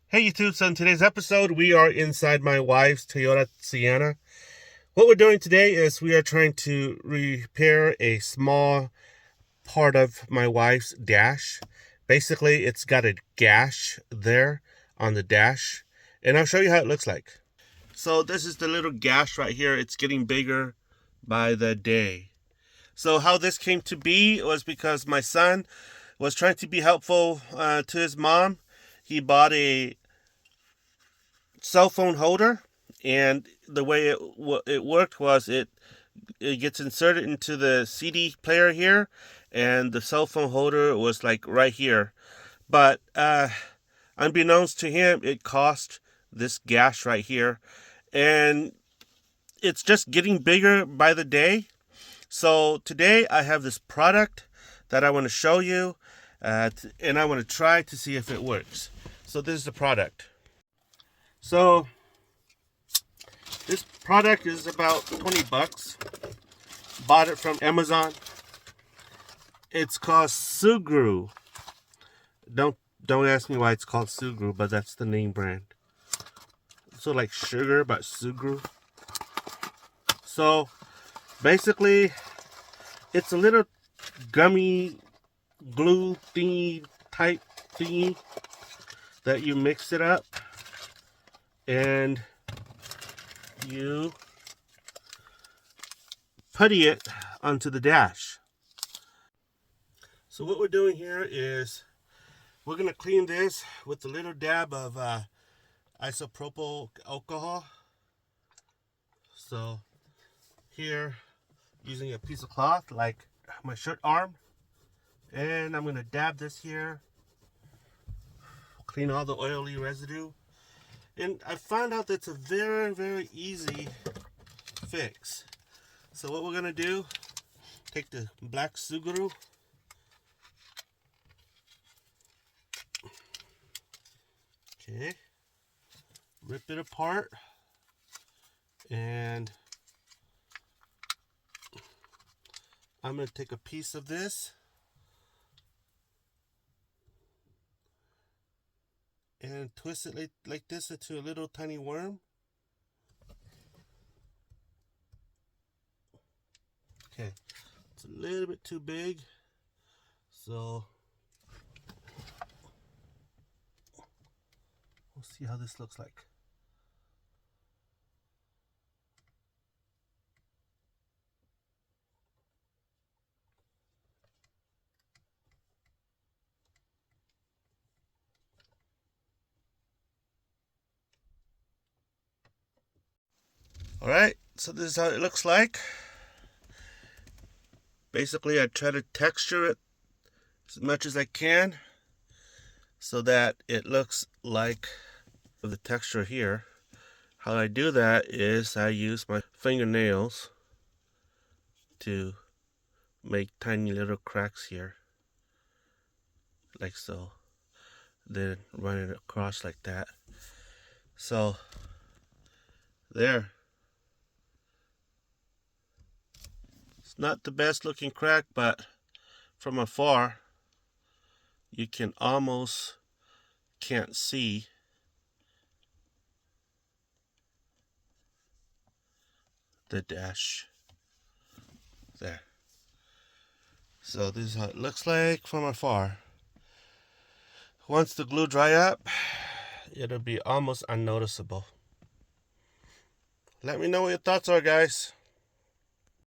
Hey YouTube, so in today's episode we are inside my wife's Toyota Sienna. What we're doing today is we are trying to repair a small part of my wife's dash. Basically, it's got a gash there on the dash, and I'll show you how it looks like. So this is the little gash right here. It's getting bigger by the day. So how this came to be was because my son was trying to be helpful to his mom. He bought a cell phone holder, and the way it worked was it gets inserted into the CD player here, and the cell phone holder was like right here. But unbeknownst to him, it cost this gash right here, and it's just getting bigger by the day. So today I have this product that I want to show you, and I want to try to see if it works. So this is the product. So this product is about 20 bucks. Bought it from Amazon. It's called Sugru. Don't ask me why it's called Sugru, but that's the name brand. So like sugar, but Sugru. So basically, it's a little gummy glue thingy type thingy that you mix it up and you putty it onto the dash. So what we're doing here is we're going to clean this with a little dab of isopropyl alcohol. So here, using a piece of cloth like my shirt arm, and I'm going to dab this here, clean all the oily residue. And I found out that's a very, very easy fix. So what we're gonna do, take the black Sugru, okay, rip it apart, and I'm gonna take a piece of this and twist it like this into a little tiny worm. Okay, it's a little bit too big, so we'll see how this looks like. Alright, so this is how it looks like. Basically, I try to texture it as much as I can so that it looks like the texture here. How I do that is I use my fingernails to make tiny little cracks here, like so. Then run it across like that. So there. It's not the best looking crack, but from afar you can almost can't see the dash there. So this is how it looks like from afar. Once the glue dry up, it'll be almost unnoticeable. Let me know what your thoughts are, guys.